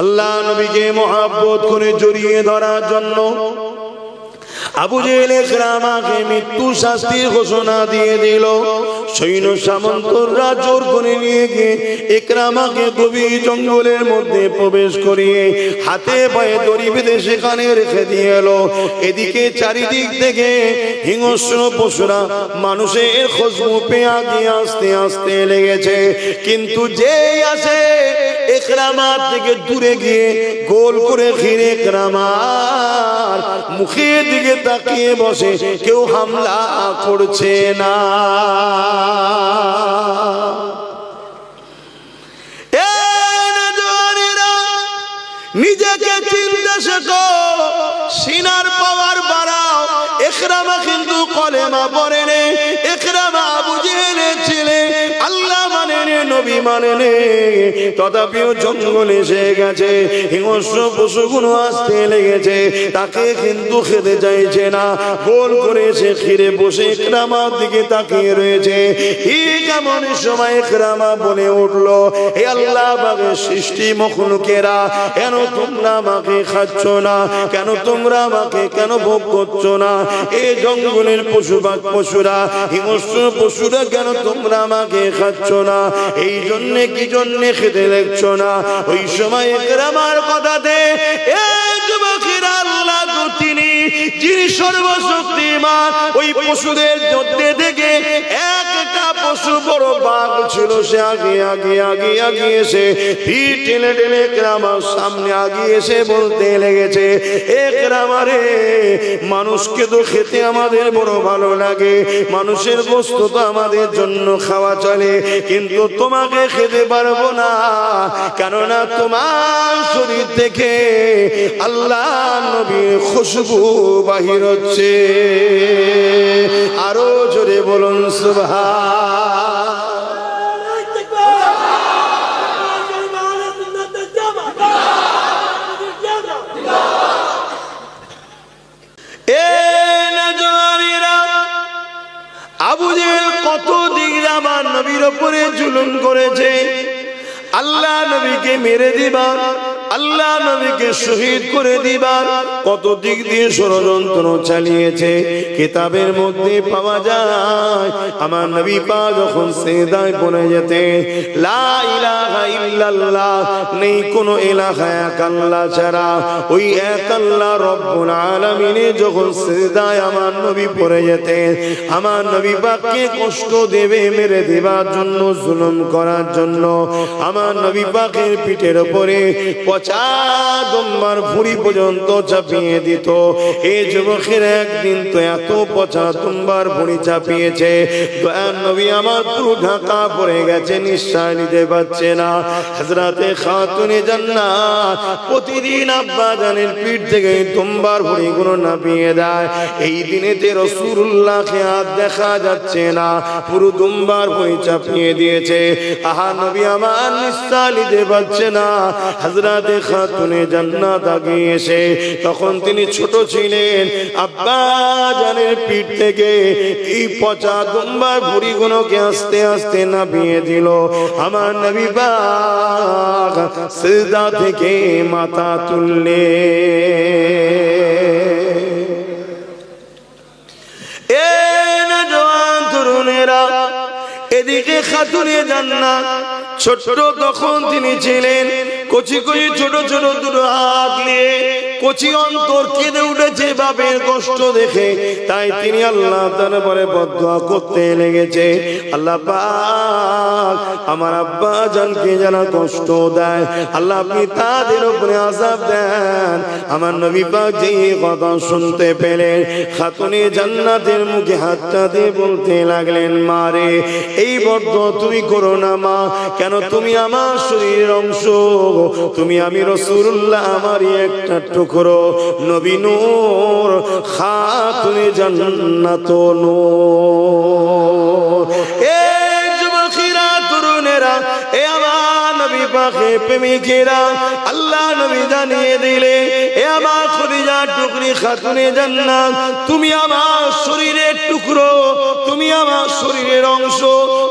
আল্লাহ নবীকে মহব্বত করে জড়িয়ে ধরার জন্য আবু জেহেল ইকরামাকে মৃত্যু শাস্তির ঘোষণা দিয়ে দিল। সৈন্য সামন্তরা জোর করে নিয়ে গিয়ে ইকরামাকে গভীর জঙ্গলের মধ্যে প্রবেশ করিয়ে হাতে পায়ে দড়ি বেঁধে সেখানে রেখে দিয়ে এলো। এদিকে চারিদিক থেকে হিংস্র পশুরা মানুষের খুশবু পেয়ে আগিয়ে আস্তে আস্তে লেগেছে, কিন্তু যেই আসে ইকরামার থেকে দূরে গিয়ে গোল করে ঘিরে ইকরামার মুখের দিকে তাকিয়ে বসে, কেউ হামলা করছে না। নিজেকে চিনতে শেখো, সিনার পাওয়ার বাড়াও। ইকরামা কিন্তু কলেমা পড়ে নে, ইকরামা আবু জেহেলের ছেলে, আল্লাহ মানে নে, নবী মানে নে, তথাপিও জঙ্গল এসে গেছে, হিংস্র পশুগুলো আসতে লেগেছে, তাকে কিন্তু খেতে চাইছে না। গোল করে সে ঘিরে বসে ইকরামার দিকে তাকিয়ে রয়েছে। ঠিক এমন সময় ইকরামা বলে উঠলো, হে আল্লাহ পাকের সৃষ্টি মখলুকেরা, কেন তোমরা আমাকে খাচ্ছ না? কেন তোমরা আমাকে কেন ভোগ করছো না? এই জঙ্গলের পশুরা হিংস্র পশুরা কেন তোমরা আমাকে খাচ্ছ না? এই জন্যে কি জন্যে খেতে দেখছো না? ওই সময় ইকরামার কথাতে এই যুবকেরা আল্লাহ তো তিনি যিনি সর্বশক্তিমান, ওই পশুদের মধ্যে থেকে একটা পশু বড় বাঘ ছিল, সে আগে এসে পিঠ টেনে টেনে ইকরামার সামনে আগে এসে বলতে লেগেছে, ইকরামা রে, মানুষকে তো খেতে আমাদের বড় ভালো লাগে, মানুষের গোশত তো আমাদের জন্য খাওয়া চলে, কিন্তু তোমাকে খেতে পারবো না, কেননা তোমার শরীর থেকে আল্লাহ নবীর খুশবু বাহির হচ্ছে। আরো জোরে বলুন সুবহান। আবু জেহেল কত দিন আমার নবীর উপরে জুলুম করেছে, আল্লাহ নবীকে মেরে দিবার, আল্লাহ নবীকে শহীদ করে দিবার কত দিক দিয়ে ষড়যন্ত্র চালিয়েছে। কিতাবের মধ্যে পাওয়া যায়, আমার নবী পাক যখন সিজদায় পড়ে যেতেন, লা ইলাহা ইল্লাল্লাহ, নেই কোনো ইলাহা এক আল্লাহ ছাড়া, ওই এক আল্লাহ রব্বুল আলামিনে যখন সিজদায় আমার নবী পড়ে যেতেন, আমার নবী পাককে কষ্ট দেবে, মেরে দেবার জন্য, জুলুম করার জন্য আমার নবী পাকের পিঠের উপরে পচা দুম্বার ভুঁড়ি পর্যন্ত চাপিয়ে দিত। এই যুবকের একদিন তো এত পচা দুম্বার ভুঁড়ি চাপিয়েছে, দয়ার নবী আমার পুরো ঢাকা পড়ে গেছে, নিঃশ্বাস নিতে পারছে না। হযরতে খাতুনে জান্নাত প্রতিদিন আব্বা জানের পিঠ থেকে দুম্বার ভুঁড়ি গুলো নাপিয়ে দেয়। এই দিনেতে রাসূলুল্লাহকে আর দেখা যাচ্ছে না, পুরো দুম্বার ভুঁড়ি চাপিয়ে দিয়েছে। আহা নবী আমার নিঃশ্বাস নিতে পারছে না। হযরতে খাতুনে জান্নাত আগে এসে, তখন তিনি ছোট ছিলেন, আব্বা জানের পিঠ থেকে এই পচা দুম্বার ভুঁড়িগুলোকে আস্তে আস্তে নামিয়ে দিল। আমার নবী পাক সিজদা থেকে মাথা তুললে, এ নওজোয়ান তরুণেরা, এদিকে খাতুনে জান্নাত ছোট্ট তখন তিনি ছিলেন, কচি কচি ছোট ছোট দুটো হাত নিয়ে কচি অন্তর কেঁদে উঠেছে বাপের কষ্ট দেখে। তাই তিনি আল্লাহ দরবারে বদদুয়া করতে লেগেছে, আল্লাহ পাক আমার আব্বা জানকে যারা কষ্ট দেয়, আল্লাহ আপনি তাদের উপরে আযাব দেন। আমার নবী পাক যেই কথা শুনতে পেলেন, খাতুনে জান্নাতের মুখে হাতটা দিয়ে বলতে লাগলেন, মা রে, এই বদদুয়া তুমি করো না মা, কেন তুমি আমার শরীরের অংশ, তুমি আমি রাসূলুল্লাহ আমারই একটা টুকরো, নবী নূর, খাতুনে জান্নাত নূর। এই যুবকেরা তরুণেরা, এ আমার নবী পাকের প্রেমিকেরা, আল্লাহ নবী জানিয়ে দিলে, এ আমার খদিজা টুকরি খাতুনে জান্নাত, তুমি আমার শরীরের টুকরো, তুমি আমার শরীরের অংশ,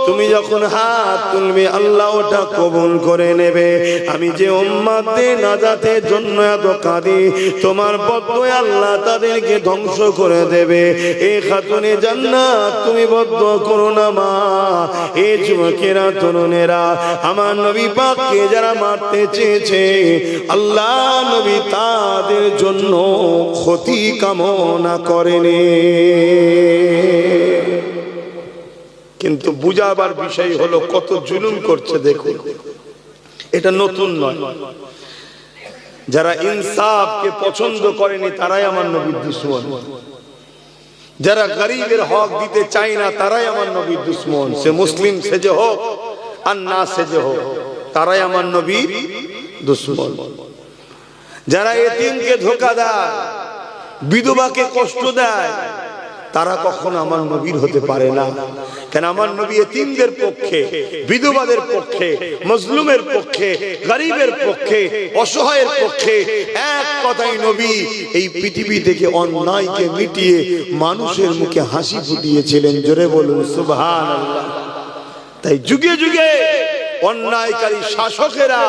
তুমি যখন হাত তুলবে আল্লাহ ওটা কবুল করে নেবে। আমি যে উম্মতদের নাজাতের জন্য এত কাঁদি, তোমার বদদোয়া আল্লাহ তাদেরকে ধ্বংস করে দেবে। এই খাতুনে জান্নাত তুমি বদদোয়া করো না মা। এই যুবকেরা তরুণেরা আমার নবী পাককে যারা মারতে চেয়েছে, আল্লাহ নবী তাদের জন্য ক্ষতি কামনা করেনি। কিন্তু বুঝাবার বিষয় হলো কত জুলুম করছে দেখুন। এটা নতুন নয়। যারা ইনসাফকে পছন্দ করেনি তারাই আমার নবীর দুশমন। যারা গরিবের হক দিতে চায় না তারাই আমার নবীর দুশমন। সে মুসলিম সেজে হোক আর না সেজে হোক, তারাই আমার নবীর দুশমন। যারা এতিমকে ধোঁকা দেয়, বিধবাকে কষ্ট দেয়, তারা কখনো আমার নবীর হতে পারে না। কেন আমার নবী এতিমদের পক্ষে, বিধবাদের পক্ষে, মজলুমের পক্ষে, গরিবের পক্ষে, অসহায়ের পক্ষে। এক কথাই নবী এই পৃথিবী থেকে অন্যায়কে মিটিয়ে মানুষের মুখে হাসি ফুটিয়েছিলেন। জোরে বলুন সুবহানাল্লাহ। তাই যুগে যুগে অন্যায়কারী শাসকেরা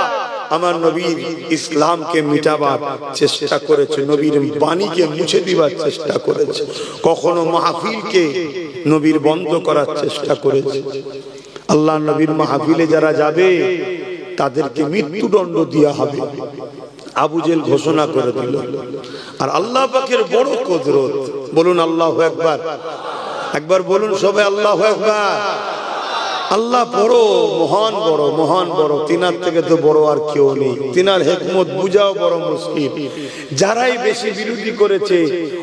আমার নবীর ইসলামকে মিটাবার চেষ্টা করেছে, নবীর বাণীকে মুছে দিবার চেষ্টা করেছে, কখনো মাহফিলকে নবীর বন্ধ করার চেষ্টা করেছে। আল্লাহ নবীর মাহফিলে যারা যাবে তাদেরকে মৃত্যুদণ্ড দেওয়া হবে, আবু জেল ঘোষণা করে দিল। আর আল্লাহ পাকের বড় কুদরত, বলুন আল্লাহু আকবার। একবার বলুন সবাই আল্লাহু আকবার। আল্লাহ বড়, মহান বড়, মহান বড়। তিনার থেকে তো বড় আর কেউ নেই। তিনার হিকমত বুঝাও বড় মুশকিল। যারাই বেশি বিরোধী করেছে,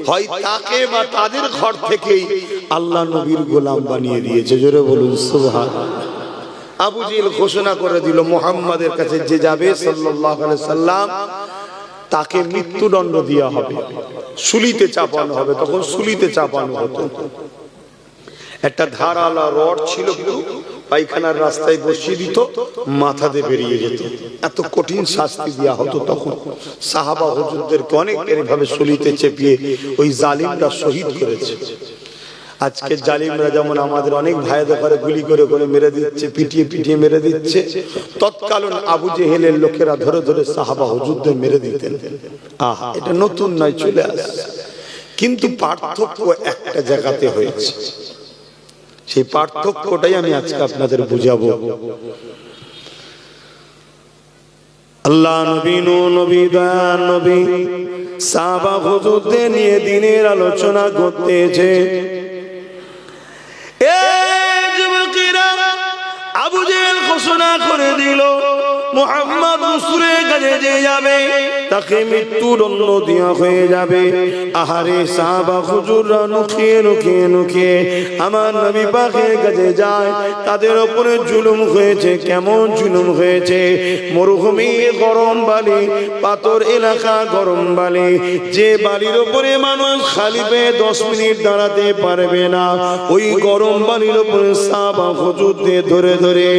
হয় তাকে বা তাদের ঘর থেকেই আল্লাহ নবীর গোলাম বানিয়ে দিয়েছে। জোরে বলুন সুবহানাল্লাহ। আবু জেল ঘোষণা করে দিল, মুহাম্মাদের কাছে যে যাবে সাল্লাল্লাহু আলাইহি সাল্লাম তাকে মৃত্যুদণ্ড দেওয়া হবে, সুলিতে চাপানো হবে। তখন সুলিতে চাপানো হতো। একটা ধারালা রড ছিল, পায়খানার রাস্তায় বসিয়ে দিত, মাথাতে বেরিয়ে যেত। এত কঠিন শাস্তি দেওয়া হতো তখন। সাহাবা হুজুরদেরকে অনেক এভাবে সুলিতে চেপিয়ে ওই জালিমরা শহীদ করেছে। আজকে জালিমরা যেমন আমাদের অনেক ভাইদের ঘরে গুলি করে করে মেরে দিচ্ছে, পিটিয়ে পিটিয়ে মেরে দিচ্ছে, তৎকালীন আবু জেহেলের লোকেরা ধরে ধরে সাহাবা হুজুরদের মেরে দিতেন। আহা, এটা নতুন নয়, চলে আসছে। কিন্তু পার্থক্য একটা জায়গাতে হয়েছে। সেই পার্থক্যটাই আমি আজকে আপনাদের বুঝাবো। আল্লাহ নবী, নবী দয়ার নবী সাহাবা হুজুরদের নিয়ে দিনের আলোচনা করতেছে। এই যুবকেরা আবু জেহেল ঘোষণা করে দিল, মুহাম্মদ রাসূলের কাছে যে যাবে তাকে মৃত্যুদণ্ড দেওয়া হয়ে যাবে। আহারে সাহাবা হুজুররা লুকিয়ে লুকিয়ে লুকিয়ে আমার নবী পাকের কাছে যায়। তাদের উপরে জুলুম হয়েছে। কেমন জুলুম হয়েছে? মরুভূমি গরম বালি, পাথর এলাকা গরম বালি, যে বালির উপরে মানুষ খালি পেয়ে 10 মিনিট দাঁড়াতে পারবে না, ওই গরম বালির উপরে সাহাবা হুজুরদের ধরে ধরে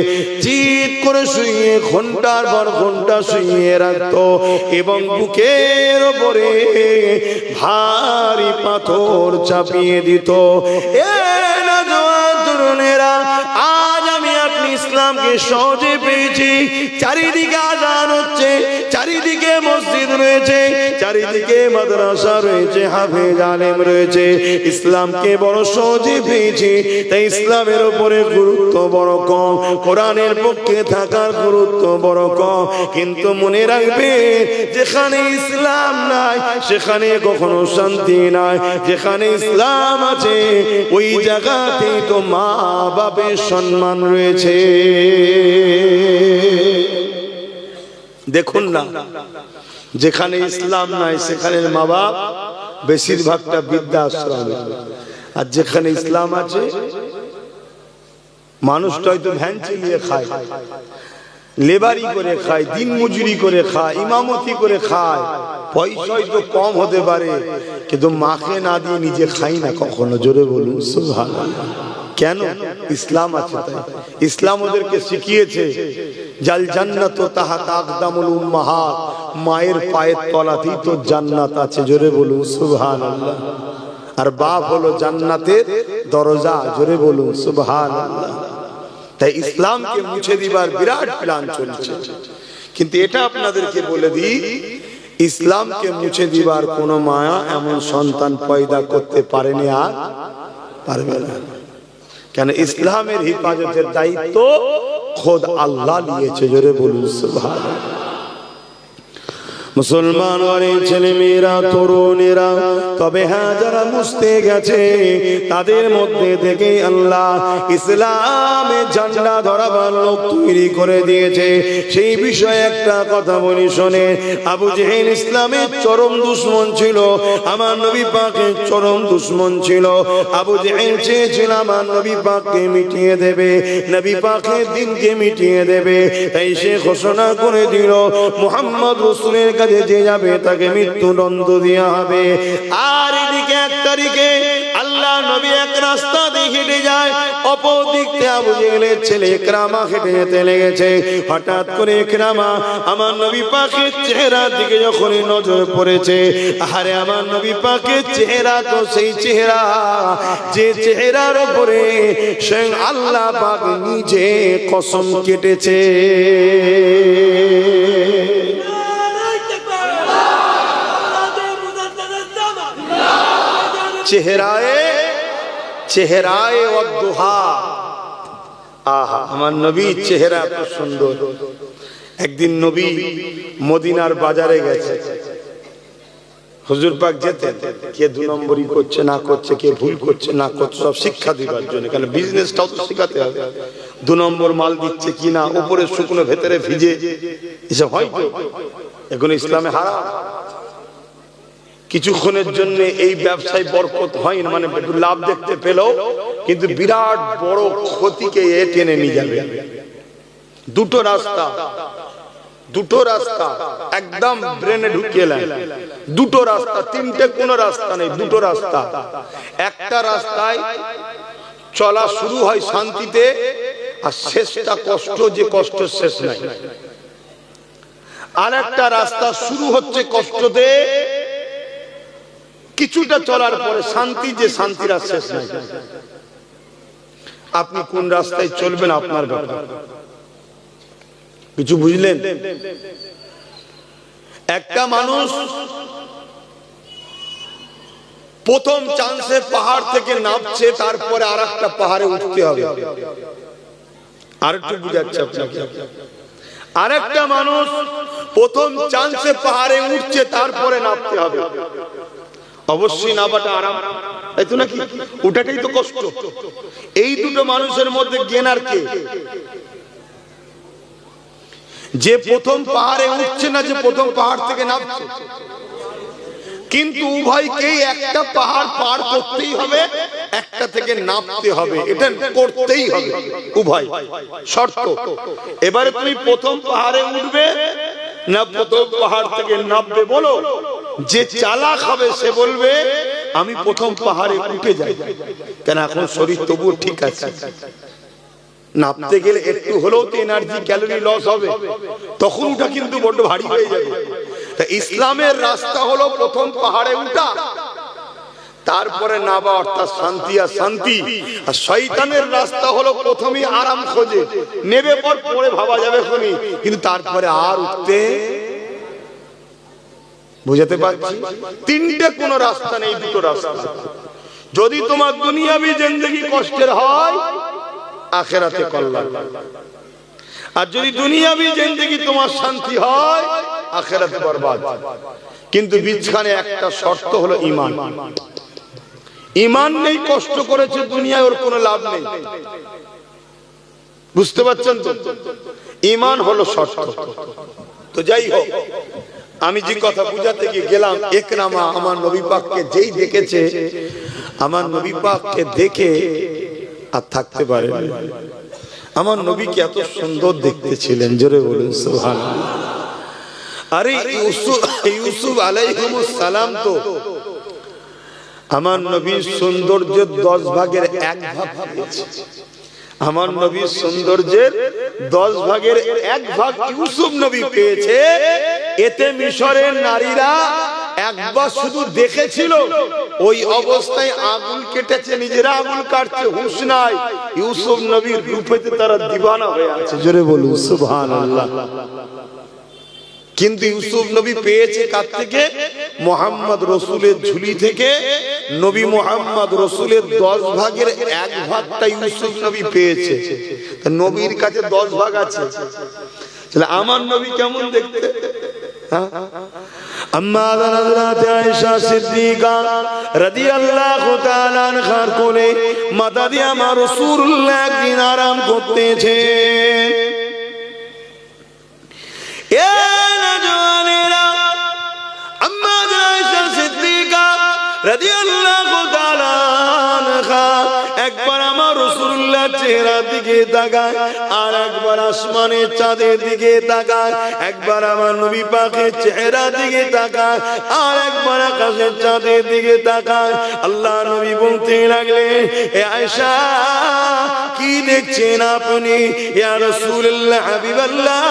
চিৎ করে শুইয়ে ঘন্টার পর ঘন্টা শুইয়ে রাখতো এবং বুকের উপরে ভারী পাথর চাপিয়ে দিত। এ নওজোয়ান তরুণেরা, আজ আমি আপনি ইসলামকে সহজে পেয়েছি। চারিদিকে আযান হচ্ছে, চারিদিকে মসজিদ রয়েছে, চারিদিকে মাদ্রাসা রয়েছে, হাফেজ আলেম রয়েছে। ইসলামকে বড় সহজে পেয়েছি, তাই ইসলামের উপরে গুরুত্ব বড় কম, কোরআনের পক্ষে থাকার গুরুত্ব বড় কম। কিন্তু মনে রাখবে, যেখানে ইসলাম নাই সেখানে কখনো শান্তি নাই। যেখানে ইসলাম আছে ওই জায়গাতেই তো মা বাপের সম্মান রয়েছে। দেখুন না, যেখানে ইসলাম নাই সেখানে মা বাপ বেশিরভাগটা বৃদ্ধাশ্রমে, আর যেখানে ইসলাম আছে মানুষটা হয়তো ভ্যান চালিয়ে খায়, লেবারি করে খায়, দিন মজুরি করে খায়, ইমামতি করে খায়। পয়সা হয়তো কম হতে পারে, কিন্তু মাকে না দিয়ে নিজে খাই না কখনো। জোরে বলুন সুবহানাল্লাহ। কেন? ইসলাম আছে তাই। ইসলাম ওদেরকে শিখিয়েছে জাল জান্নাতু তাহতা আকদামুল উম্মাহাত, মায়ের পায়ের তলাতেই তো জান্নাত আছে। জোরে বলুন সুবহানাল্লাহ। আর বাপ হলো জান্নাতের দরজা। জোরে বলুন সুবহানাল্লাহ। তাই ইসলামকে মুছে দিবার বিরাট প্ল্যান চলছে। কিন্তু এটা আপনাদেরকে বলে দিই, ইসলামকে মুছে দিবার কোন মায়া এমন সন্তান পয়দা করতে পারেনি আর পারবে না। কেন? ইসলামের হিফাজতের দায়িত্ব খোদ আল্লাহ নিয়েছে। জোরে বলুন সুবহানাল্লাহ। মুসলমান ঘরের ছেলে মেয়েরা, তরুণেরা, তবে হ্যাঁ যারা মুছতে গেছে তাদের মধ্যে থেকে আল্লাহ ইসলামের ঝান্ডা ধরাবার লোক তৈরি করে দিয়েছে। সেই বিষয়ে একটা কথা বলি শোনে। আবু জেহেল ইসলামের চরম দুশমন ছিল, আমার নবী পাকের চরম দুশমন ছিল। আবু জেহেল চেয়েছিল আমার নবী পাককে মিটিয়ে দেবে, নবী পাকের দিনকে মিটিয়ে দেবে। তাই সে ঘোষণা করে দিল মুহাম্মদ রাসূলের কাছে যে যাবে তাকে মৃত্যুদণ্ড দেওয়া হবে। আর এদিকে 1 তারিখে আল্লাহ নবী এক রাস্তা দিয়ে হেঁটে যায়, অপর দিক থেকে আবু জেহেলের ছেলে ইকরামা হেঁটে যেতে লেগেছে। হঠাৎ করে ইকরামা আমার নবী পাকের চেহারার দিকে যখনই নজর পড়েছে, আরে আমার নবী পাকের চেহারা তো সেই চেহারা যে চেহারার উপরে স্বয়ং আল্লাহ পাক নিজে কসম কেটেছে। চেহারায় ওয়াদুহা, আহা আমার নবীর চেহারা এত সুন্দর। একদিন নবী মদিনার বাজারে গেছে, হুজুর পাক যেতেন, কে 2 নম্বরই করছে না করছে, কে ভুল করছে না করছে, সব শিক্ষা দিবার জন্য। কারণ বিজনেসটাও তো শিখাতে হবে, 2 নম্বর মাল দিচ্ছে কিনা, উপরে শুকনো ভেতরে ভিজে, এসব হয় তো। এখন ইসলামে হারাম। কিছুক্ষণের জন্য এই ব্যবসায় বরকত হয় না, মানে একটু লাভ দেখতে পেলেও কিন্তু বিরাট বড় ক্ষতিকে টেনে নিয়ে যাবে। দুটো রাস্তা একদম ব্রেনে ঢুকিয়ে নেয়। দুটো রাস্তা, 3টে কোনো রাস্তা নেই, দুটো রাস্তা। একটা রাস্তায় চলা শুরু হয় শান্তিতে, আর শেষটা কষ্ট, যে কষ্ট শেষ নাই। আর একটা রাস্তা শুরু হচ্ছে কষ্টতে, কিছুটা চলার পরে শান্তি, যে শান্তির আর শেষ নাই। আপনি কোন রাস্তায় চলবেন আপনার ব্যাপার। কিছু বুঝলেন? একটা মানুষ প্রথম চান্সে পাহাড় থেকে নামছে, তারপরে আর একটা পাহাড়ে উঠতে হবে। আর একটু বুঝাচ্ছে আপনাকে। আরেকটা মানুষ প্রথম চান্সে পাহাড়ে উঠছে, তারপরে নামতে হবে। অবশ্যই নামাটা আরাম, তাই তো নাকি? ওটাটাই তো কষ্ট। এই দুটো মানুষের মধ্যে জ্ঞান কে? যে প্রথম পাহাড়ে উঠছে না, যে প্রথম পাহাড় থেকে নামছে। কিন্তু উভয়কেই একটা পাহাড় পার করতেই হবে, একটা থেকে নামতে হবে, এটা করতেই হবে উভয়, শর্ত। এবারে তুমি প্রথম পাহাড়ে উঠবে না প্রথম পাহাড় থেকে নামবে? বলো। যে চালাক হবে সে বলবে আমি প্রথম পাহাড়ে উঠে যাই, কেন এখন শরীর তবুও ঠিক আছে। নামতে গেলে একটু হলেও তো এনার্জি, ক্যালোরি লস হবে, তখন ওটা কিন্তু বড্ড ভারী হয়ে যাবে। তা ইসলামের রাস্তা হলো প্রথম পাহাড়ে উঠা, তারপরে নাবা, অর্থাৎ শান্তি আর শান্তি। আর শয়তানের রাস্তা হলো প্রথমেই আরাম খোঁজে, নেবে পর পরে ভাবা যাবে কোনি, কিন্তু তারপরে আর উঠতে। বুঝাতে পারছি? 3টে কোনো রাস্তা নেই, দুটো রাস্তা। যদি তোমার দুনিয়াবি জিন্দেগি কষ্টের হয়, আখিরাতে কল্যাণ। আর যদি দুনিয়াবি জিন্দেগি তোমার শান্তি হয়, আখিরাতে বরবাদ। কিন্তু বিছখানে একটা শর্ত হলো ঈমান। ঈমান নেই, কষ্ট করেছে দুনিয়ায়, ওর কোনো লাভ নেই। বুঝতে পারছেন তো? ঈমান হলো শর্ত। তো যাই হোক, আমি যে কথা বুঝাতে গিয়ে গেলাম, ইকরামা আমার নবী পাককে যেই দেখেছে, আমার নবী পাককে দেখে আর থাকতে পারেনি। আমার নবীকে এত সুন্দর দেখতে ছিলেন, জোরে বলুন সুবহানাল্লাহ। আরে ইউসুফ আলাইহিস সালাম তো আমার নবীর সৌন্দর্যের 10 ভাগের 1 ভাগ পেয়েছে। আমার নবীর সৌন্দর্যের 10 ভাগের 1 ভাগ ইউসুফ নবী পেয়েছে। এতে মিশরের নারীরা একবার শুধু দেখেছিল, ওই অবস্থায় আঙুল কেটেছে, নিজেরা আঙুল কাটছে, হুঁশ নাই। ইউসুফ নবীর রূপেতে তারা দিওয়ানা হয়ে আছে। জোরে বলুন সুবহানাল্লাহ। কিন্তু ইউসুফ নবী পেয়েছে কার থেকে? মুহাম্মদ রাসূলের ঝুলি থেকে। নবী মুহাম্মদ রাসূলের 10 ভাগের 1 ভাগটা ইউসুফ নবী পেয়েছে। তা নবীর কাছে 10 ভাগ আছে, তাহলে আমার নবী কেমন দেখতে? আম্মা হযরত আয়েশা সিদ্দিকা রাদিয়াল্লাহু তাআলা আনহার কোলে মাথা দিয়ে আমার রাসূলুল্লাহ একদিন আরাম করতেছেন। এ নওজওয়ানেরা, আম্মা আয়েশা সিদ্দিকা রাদিয়াল্লাহু তাআলা আনহা একবার আমার রাসূলুল্লাহ চেহারার দিকে তাকায়, আর একবার আসমানের চাঁদের দিকে তাকায়, একবার আমার নবী পাকের চেহারার দিকে তাকায়, আর একবার আকাশের চাঁদের দিকে তাকায়। আল্লাহ নবী বলতে লাগলেন, এ আয়েশা কি দেখছেন আপনি? ইয়া রাসূলুল্লাহ হাবিবাল্লাহ,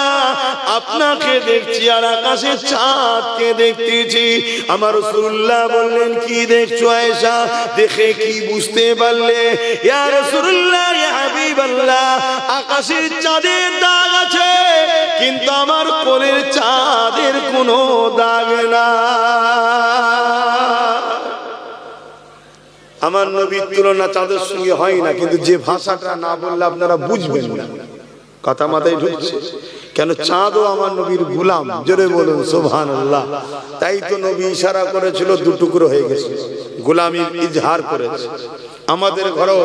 আপনাকে দেখছি আর আকাশের চাঁদকে দেখতেছি। আমার রাসূলুল্লাহ বললেন, কি দেখছো আয়েশা? দেখে কি বুঝতে পারলে? ইয়া রাসূলুল্লাহ ইয়া হাবিবাল্লাহ, আকাশের চাঁদের দাগ আছে, কিন্তু আমার কোলের চাঁদের কোনো দাগ না। আমার নবীর তুলনা চাঁদের সঙ্গে হয় না, কিন্তু যে ভাষাটা না বললে আপনারা বুঝবেন না। কথা মাথায় ঢুকছে? কেন? চাঁদও আমার নবীর গোলাম। জোরে বলুন সুবহানাল্লাহ। তাই তো নবী ইশারা করেছিল, 2 টুকরো হয়ে গেছে, গোলামির ইজহার করেছে। আমাদের ঘরে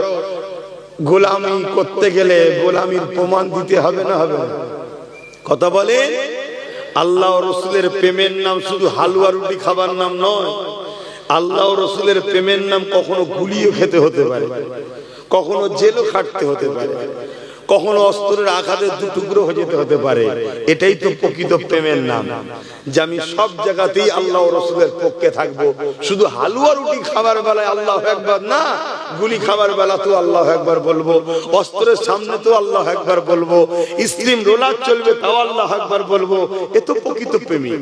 গোলামি করতে গেলে গোলামির প্রমাণ দিতে হবে না? হবে না? কথা বলে। আল্লাহ ও রাসূলের প্রেমের নাম শুধু হালুয়া রুটি খাবার নাম নয়। আল্লাহ ও রাসূলের প্রেমের নাম কখনো গুলিও খেতে হতে পারে, কখনো জেলও খাটতে হতে পারে, কখনো অস্ত্রের আঘাতে 2 টুকরো হয়ে যেতে হতে পারে। এটাই তো প্রকৃত প্রেমের নাম, যে আমি সব জায়গাতেই আল্লাহ ও রাসূলের পক্ষে থাকবো। শুধু হালুয়া রুটি খাবার বেলায় আল্লাহু আকবার না, গুলি খাবার বেলা তো আল্লাহু আকবার বলবো, অস্ত্রের সামনে তো আল্লাহু আকবার বলবো, স্টিম রোলার চলবে তাও আল্লাহু আকবার বলবো। এ তো প্রকৃত প্রেমিক।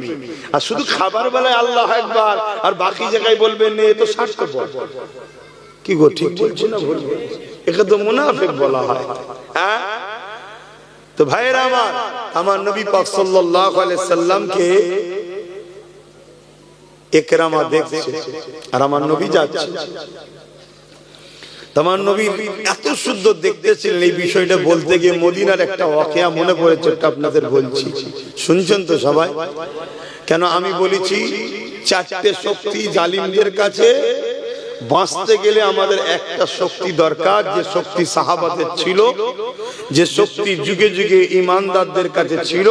আর শুধু খাবার বেলায় আল্লাহু আকবার আর বাকি জায়গায় বলবেন না, এ তো স্বার্থপর। কি গো, ঠিক বলছি না ভুল? একে তো মুনাফিক বলা হয়। হ্যাঁ, তো ভাইরা আমার, আমার নবী পাক সাল্লাল্লাহু আলাইহি সাল্লামকে ইকরামা দেখছে আর আমার নবী যাচ্ছে। আমার নবী এত সুন্দর দেখতেছিলেন, এই বিষয়টা বলতে গিয়ে মদিনার একটা ওয়াকিয়া মনে পড়েছে, আপনাদের বলছি, শুনছেন তো সবাই? কেন আমি বলেছি 4টে শক্তি জালিমদের কাছে বাঁচতে গেলে আমাদের একটা শক্তি দরকার, যে শক্তি সাহাবাদের ছিল, যে শক্তি যুগে যুগে ঈমানদারদের কাছে ছিল,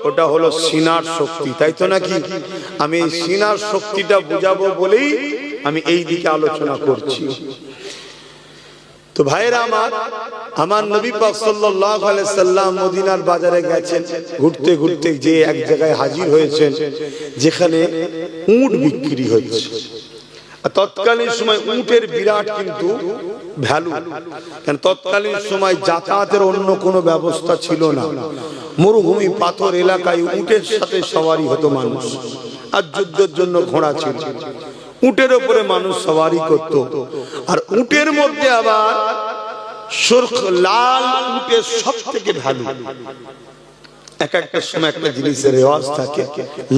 ওটা হলো সিনার শক্তি। তাই তো নাকি? আমি এই সিনার শক্তিটা বুঝাবো বলেই আমি এই দিকে আলোচনা করছি। তো ভাইরা আমার, আমার নবী পাক সাল্লাল্লাহু আলাইহি সাল্লাম মদিনার বাজারে গেছেন, ঘুরতে ঘুরতে যে এক জায়গায় হাজির হয়েছেন যেখানে উট বিক্রি হচ্ছে। তৎকালীন সময় উটের বিরাট কিন্তু ভ্যালু, কারণ তৎকালীন সময় যাতায়াতের অন্য কোনো ব্যবস্থা ছিল না। মরুভূমি পাথর এলাকায় উটের সাথে সওয়ারি হতো মানুষ, আর যুদ্ধের জন্য ঘোড়া ছিল। উটের উপরে মানুষ সওয়ারি করত, আর উটের মধ্যে আবার সুরখ লাল উটের সব থেকে ভ্যালু। এক একটা সময় একটা জিনিসের রেওয়াজ থাকে,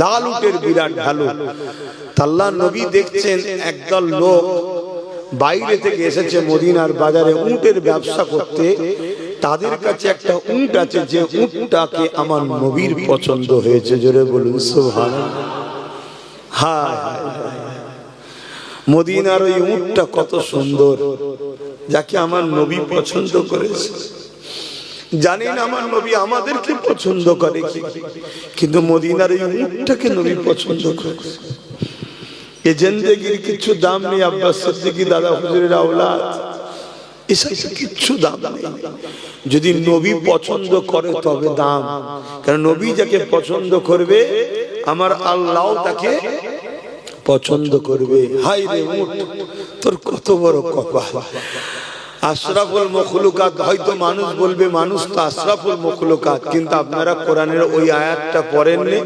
লাল উটের বিরাট ভ্যালু। আল্লাহর নবী দেখছেন একদল লোক বাইরে থেকে এসেছে মদিনার বাজারে উটের ব্যবসা করতে। তাদের কাছে একটা উট আছে, যে উটটাকে আমার নবীর পছন্দ হয়েছে। জোরে বলুন সুবহানাল্লাহ। হায় মদিনার ওই উটটা কত সুন্দর, যাকে আমার নবী পছন্দ করেছে। জানি না আমার নবী আমাদেরকে পছন্দ করে কি, কিন্তু মদিনার এই উটটাকে নবী পছন্দ করেছে। এ জিন্দেগির কিছু দাম নেই। আব্বাস সিদ্দিকী দাদা হুজুরের আওলাদ, এসব কিছু দাম নেই। যদি নবী পছন্দ করে তবে দাম, কারণ নবী যাকে পছন্দ করবে আমার আল্লাহ তাকে পছন্দ করবে। হাই রে উট, তোর কত বড় কপাল। আশরাফুল মখলুকাত, হয়তো মানুষ বলবে মানুষ তো আশরাফুল মখলুকাত, কিন্তু আপনারা কোরআনের ওই আয়াতটা পড়েননি?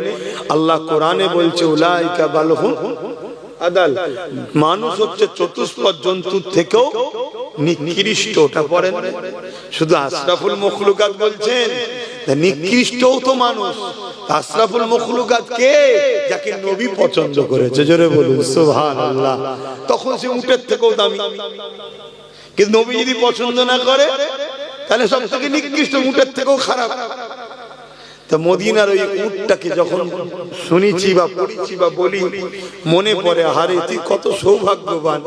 আল্লাহ কোরআনে বলছে উলাইকা বালহুম আদাল, মানুষ হচ্ছে চতুষ্পদ জন্তুর থেকেও নিকৃষ্ট। ওটা পড়েন, শুধু আশরাফুল মখলুকাত বলছেন, নিকৃষ্টও তো মানুষ। আশরাফুল মখলুকাত কে? যাকে নবী পছন্দ করেছে, জোরে বলুন সুবহানাল্লাহ। তখন সে উটের থেকেও দামি। কিন্তু নবী যদি পছন্দ না করে তাহলে সব থেকে নিকৃষ্ট, উটের থেকেও খারাপ। তা মদিনার ওই উটটাকে যখন শুনেছি বা পড়েছি বা বলি, মনে পড়ে হারে তুই কত সৌভাগ্যবান,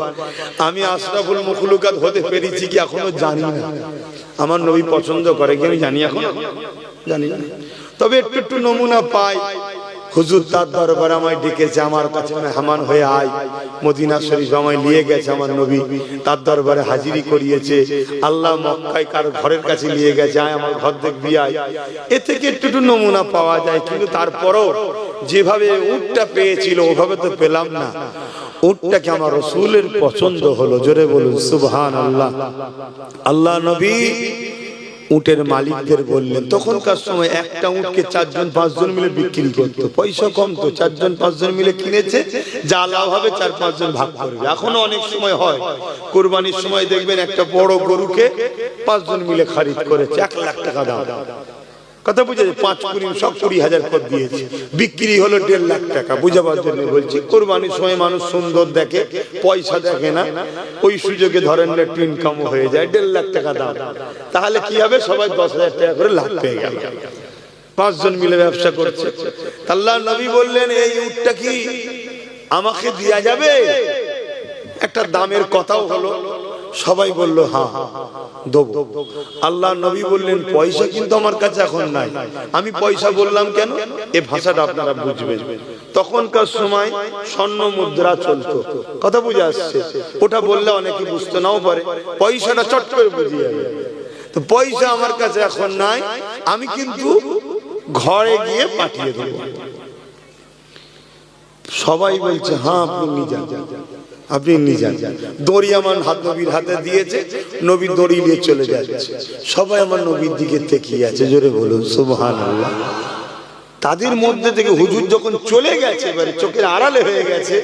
আমি আশরাফুল মখলুকাত হতে পেরেছি কি এখনো জানি না। আমার নবী পছন্দ করে কি আমি জানি এখনো জানি না, তবে একটু একটু নমুনা পাই। হুজুর তার দরবারে আমায় ডেকেছে, আমার কাছে মেহমান হয়ে আয়। মদিনা শরীফ আমায় নিয়ে গেছে আমার নবী, তার দরবারে হাজিরি করিয়েছে। আল্লাহ মক্কায় কার ঘরের কাছে নিয়ে গেছে, আয় আমার ঘর দেখবি আয়। এ থেকে একটু একটু নমুনা পাওয়া যায়, কিন্তু তারপরও যেভাবে উটটা পেয়েছিল ওভাবে তো পেলাম না। উটটাকে আমার রাসূলের পছন্দ হলো, জোরে বলুন সুবহানাল্লাহ। আল্লাহ নবী উটের মালিকদের বললেন, তখনকার সময় একটা উটকে 4 জন 5 জন মিলে বিক্রি করতো, পয়সা কম তো, 4 জন 5 জন মিলে কিনেছে, যা লাভ হবে 4-5 জন ভাগ করবে। এখনো অনেক সময় হয়, কুরবানির সময় দেখবেন একটা বড় গরুকে 5 জন মিলে খরিদ করেছে, 1 লাখ টাকা দাম। কথা বুঝেছে? 5 কুড়ি 20,000 করে দিয়েছে, বিক্রি হলো 1.5 লাখ টাকা। বুঝাবার জন্য বলছি, কুরবানির সময় মানুষ সুন্দর দেখে, পয়সা দেখে না, ওই সুযোগে ধরেন একটু ইনকাম হয়ে যায়, 1.5 লাখ টাকা দাম। তাহলে কি হবে? সবাই 10,000 টাকা করে লাভ পেয়ে গেল, 5 জন মিলে ব্যবসা করছে। আল্লাহ নবী বললেন, এই উটটা কি আমাকে দেয়া যাবে? একটা দামের কথাও হলো, সবাই বলল হ্যাঁ দেব। আল্লাহ নবী বললেন, পয়সা কিন্তু আমার কাছে এখন নাই। আমি পয়সা বললাম কেন? এই ভাষাটা আপনারা বুঝবেন। তখনকার সময় স্বর্ণ মুদ্রা চলতো, কথা বুঝে আসছে? ওটা বললে অনেকে বুঝতে নাও পারে, পয়সাটা চট করে বুঝে যাবে। তো পয়সা আমার কাছে এখন নাই, আমি কিন্তু ঘরে গিয়ে পাঠিয়ে দেব। সবাই বলছে হ্যাঁ আপনি নিয়ে যান, আপনি নিয়ে যান। দড়ি আমার নবীর হাতে দিয়েছে, নবী দড়ি নিয়ে চলে যাচ্ছে। সবাই আমার নবীর দিকে তাকিয়ে আছে, জোরে বলুন সুবহানাল্লাহ। তাদের মধ্যে থেকে হুজুর যখন চলে গেছে, এবারে চোখের আড়ালে হয়ে গেছে,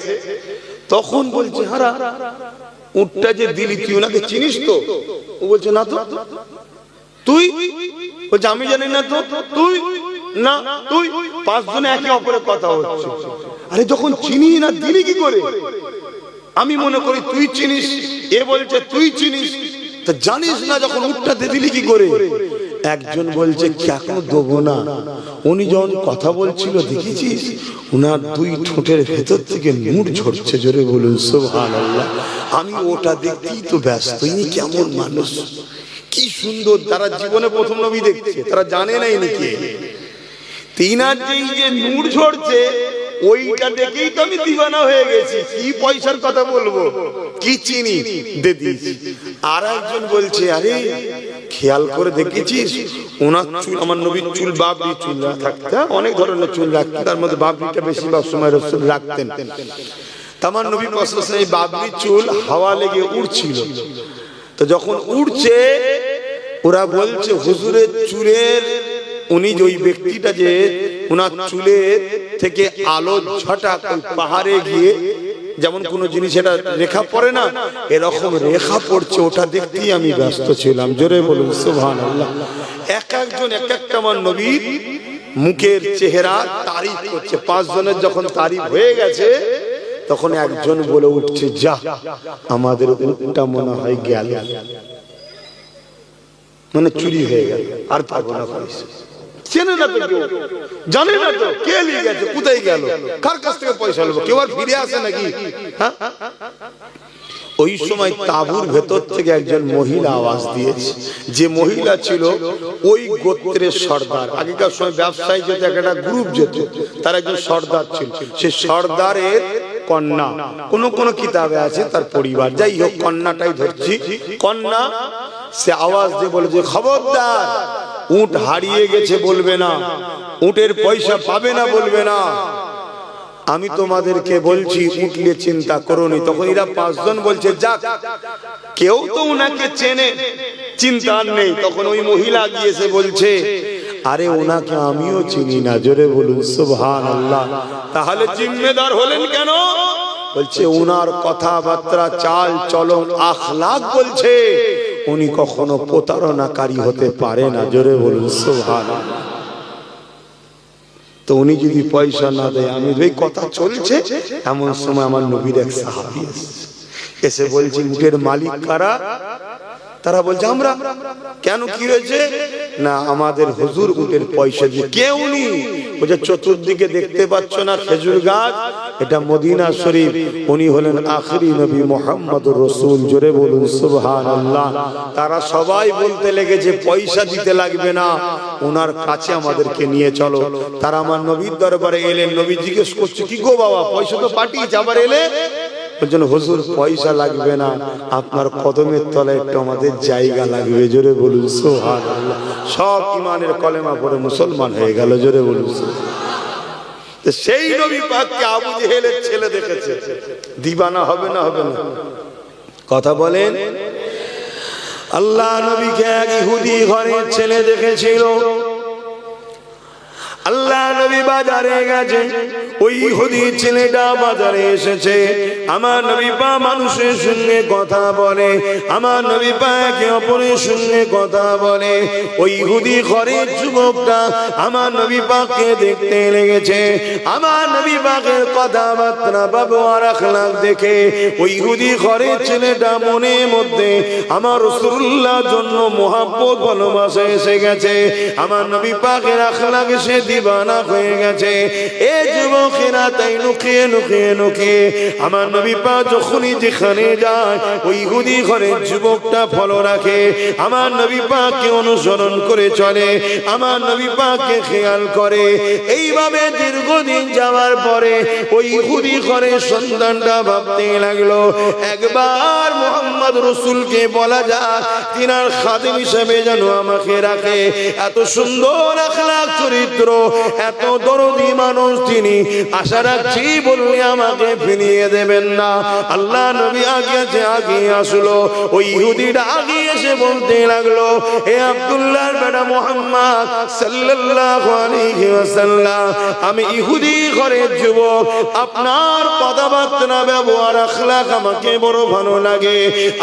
তখন বলছে হারা উটটা যে দিলি তুই ওনাকে চিনিস তো? ও বলছে না তো। তুই? বলছে আমি জানি না তো। তুই? না তুই। 5 জনে একে অপরের কথা হচ্ছে। আরে যখন চিনি না দিলি কি করে? আমি মনে করি তুই চিনিস, এ বলছে তুই চিনিস, তা জানিস না যখন উটটাতে দিলি কি করে? একজন বলছে কেন দেবো না, উনি যখন কথা বলছিল দেখেছিস উনার 2 ঠোঁটের ভেতর থেকে নূর ঝরছে, জোরে বলুন সুবহানাল্লাহ। আমি ওটা দেখতেই তো ব্যস্ত, ইনি কেমন মানুষ, কি সুন্দর। তারা জীবনে প্রথম নবী দেখছে, তারা জানে না ইনি কে। তিনার যে নূর ঝরছে ওইটা দেখেই তো আমি দিওয়ানা হয়ে গেছি। কি পয়সার কথা বলবো, কি চিনি দে দিয়েছি। আর একজন বলছে আরে খেয়াল করে দেখেছিস ওনার চুল, আমার নবীর চুল বাবরি চুল না থাকতে, অনেক ধরনের চুল রাখতেন, তার মধ্যে বাবরিটা বেশিরভাগ সময় রাসূল রাখতেন। আমার নবী পাশে এই বাবরি চুল হাওয়া লেগে উড়ছিল, তো যখন উড়ছে ওরা বলছে হুজুরের চুলের, উনি যে ওই ব্যক্তিটা যে ওনার চুলের থেকে আলো ছটা পাহাড়ে গিয়ে যেমন কোন জিনিস এটা রেখা পড়ে না, এরকম রেখা পড়ছে, ওটা দেখতেই আমি ব্যস্ত ছিলাম, জোরে বলুন সুবহানাল্লাহ। এক একজন এক একটা আমার নবীর মুখের চেহারা তারিফ করছে। 5 জনের যখন তারিফ হয়ে গেছে তখন একজন বলে উঠছে যা আমাদের উটটা মনে হয় গেল, মানে চুরি হয়ে গেল, আর পাবো না। চেনে না তো কেউ, জানে না তো কে নিয়ে গেছে, কোথায় গেল, কার কাছ থেকে পয়সা নেবো, কেউ আর ফিরে আসে নাকি? হ্যাঁ, ওই সময় তাঁবুর ভেতর থেকে একজন মহিলা আওয়াজ দিয়েছে। যে মহিলা ছিল ওই গোত্রের সর্দার। আগেকার সময় ব্যবসায়ী যেত, একটা গ্রুপ যেত, তার একজন সর্দার ছিল। সে সর্দারের কন্যা, কোন কোন কিতাবে আছে তার পরিবার, যাই হোক কন্যাটাই ধরছি। কন্যা সে আওয়াজ দিয়ে বলে যে খবরদার, উট হারিয়ে গেছে বলবে না, উটের পয়সা পাবে না বলবে না, আমি তোমাদেরকে বলছি উঠলে চিন্তা করোনি। তখন এরা পাঁচজন বলছে যাক, কেউ তো উনাকে চেনে, চিন্তা নেই। তখন ওই মহিলা গিয়েছে বলছে, আরে ওনাকে আমিও চিনি না। জোরে বলুন সুবহানাল্লাহ। তাহলে জিম্মেদার হলেন কেন? বলছে উনার কথাবার্তা, চাল চলন, আখলাক বলছে উনি কখনো প্রতারণাকারী হতে পারে না। জোরে বলুন সুবহানাল্লাহ। তো উনি যদি পয়সা না দেয়, আমি এই কথা চলছে, এমন সময় আমার নবীর এক সাহাবী এসে বলছে উটের মালিক কারা? তারা বলছে আমরা। কেন, কি হয়েছে? না, আমাদের হুজুর উটের পয়সা দিয়ে। কে উনি? বলছে চতুর্দিকে দেখতে পাচ্ছ না খেজুর গাছ, এটা মদিনা শরীফ। উনি হলেন আখেরি নবী মুহাম্মদুর রাসূল। জোরে বলুন সুবহানাল্লাহ। তারা সবাই বলতে লেগেছে পয়সা দিতে লাগবে না, ওনার কাছে আমাদেরকে নিয়ে চলো। তারা আমার নবীর দরবারে এলেন। নবী জিজ্ঞেস করছে কি গো বাবা, পয়সা তো পাঠিয়েছে, আবার এলে? বলছেন হুজুর পয়সা লাগবে না, আপনার কদমের তলায় একটু আমাদের জায়গা লাগবে। জোরে বলুন সুবহানাল্লাহ। সব ঈমানের কলেমা পড়ে মুসলমান হয়ে গেল। জোরে বলুন সুবহানাল্লাহ। সেই নবী পাককে আবু জেহেলের ছেলে দেখেছে, দিবানা হবে না? হবে না? কথা বলেন। আল্লাহ নবীকে এক ইহুদি ঘরের ছেলে দেখেছিল। আল্লাহ নবী বাজারে গেছে, ওই ইহুদি ছেলেটা বাজারে এসেছে। আমার নবী পাক মানুষের সঙ্গে কথা বলে, আমার নবী পাক একে অপরের সঙ্গে কথা বলে। ওই ইহুদি ঘরের যুবকটা আমার নবী পাককে দেখতে লেগেছে। আমার নবী পাকের কথাবার্তা, ব্যবহার, আখলাক দেখে ওই ইহুদি ঘরের ছেলেটা মনের মধ্যে আমার রাসূলুল্লাহর জন্য মহব্বত, ভালোবাসা এসে গেছে। আমার নবী পাকের আখলাকে সে দিবানা হয়ে গেছে। এ যুবকেরা তাই লুকিয়ে লুকিয়ে লুকিয়ে আমার নবী পাক যখনই যেখানে যায়, ওই ইহুদি ঘরের যুবকটা ফলো রাখে, আমার নবী পাককে অনুসরণ করে চলে, আমার নবী পাককে খেয়াল করে। এইভাবে দীর্ঘদিন যাওয়ার পরে ওই ইহুদি ঘরের সন্তানটা ভাবতে লাগলো, একবার মুহাম্মদ রাসূলকে বলা যাক তিনার খাদেম হিসেবে যেন আমাকে রাখে। এত সুন্দর আখলাক চরিত্র, এত দরদি মানুষ তিনি, আশা রাখছি বললে আমাকে ফিরিয়ে দেবেন না। আল্লাহ নবী আগে আসলো। ওই ইহুদিটা আগে এসে বলতে লাগলো, হে আব্দুল্লাহর বেটা মুহাম্মদ সাল্লাল্লাহু আলাইহি ওয়াসাল্লাম, আমি ইহুদি ঘরের যুবক, আপনার কথাবার্তা, ব্যবহার, আখলাক আমাকে বড় ভালো লাগে।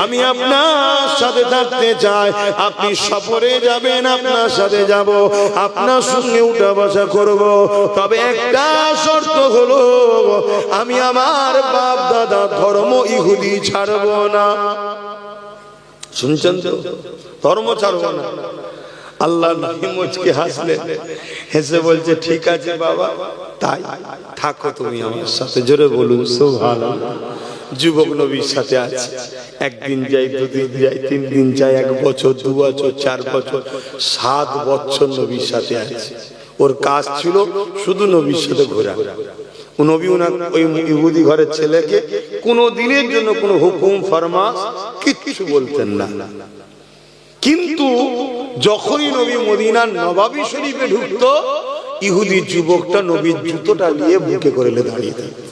আমি আপনার সাথে থাকতে চাই। আপনি সফরে যাবেন, আপনার সাথে যাব, আপনার সঙ্গে উঠা বসা করব। তবে একটা শর্ত হলো, আমি আমার বাপ দাদা ধর্ম ইহুদি ছাড়ব না। শুনছেন তো? ধর্ম ছাড়ব না। আল্লাহ নবী মুচকে হাসলেন, হেসে বলছে ঠিক আছে বাবা, তাই থাকো তুমি আমার সাথে। জোরে বলুন সুবহানাল্লাহ। যুবক নবীর সাথে আছে, একদিন যাই, দুদিন যাই, 3 দিন যাই, 1 বছর, 2 বছর, 4 বছর, 7 বছর নবীর সাথে আছে। ওর কাজ ছিল শুধু নবীর সাথে ঘোরা। নবী ওই ইহুদি ঘরের ছেলেকে কোনো দিনের জন্য কোনো হুকুম ফরমাস কিচ্ছু বলতেন না। কিন্তু যখনই নবী মদিনার নবাবী শরীফে ঢুকতো, ইহুদি যুবকটা নবীর জুতোটা নিয়ে বুকে করে দাঁড়িয়ে থাকতো।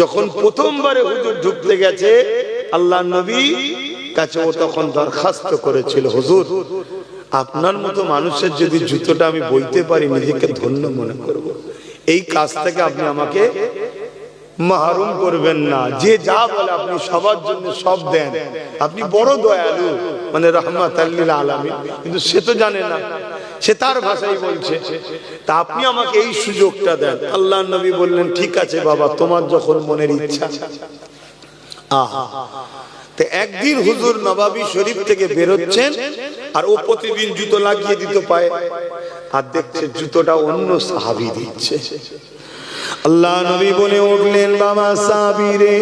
যখন প্রথমবারে হুজুর ঢুকতে গেছে আল্লাহ নবী কাছে, ও তখন দরখাস্ত করেছিল, হুজুর আপনার মতো মানুষের যদি জুতোটা আমি বইতে পারি, নিজেকে ধন্য মনে করব। এই কাজ থেকে আপনি আমাকে মাহরুম করবেন না। যে যা বলে আপনি সবার জন্য সব দেন, আপনি বড় দয়ালু, মানে রাহমাতাল লিল আলামিন। কিন্তু সে তো জানে না, সে তার ভাষাই বলছে, তা আপনি আমাকে এই সুযোগটা দেন। আল্লাহ নবী বললেন ঠিক আছে বাবা, তোমার যখন মনের ইচ্ছা। তো একদিন হুজুর নবাবী শরীফ থেকে বেরোচ্ছেন, আর ও প্রতিদিন জুতো লাগিয়ে দিত পায়ে, আর দেখছে জুতোটা অন্য সাহাবী দিচ্ছে। আল্লাহ নবী বলে উঠলেন, বাবা সাহাবী রে,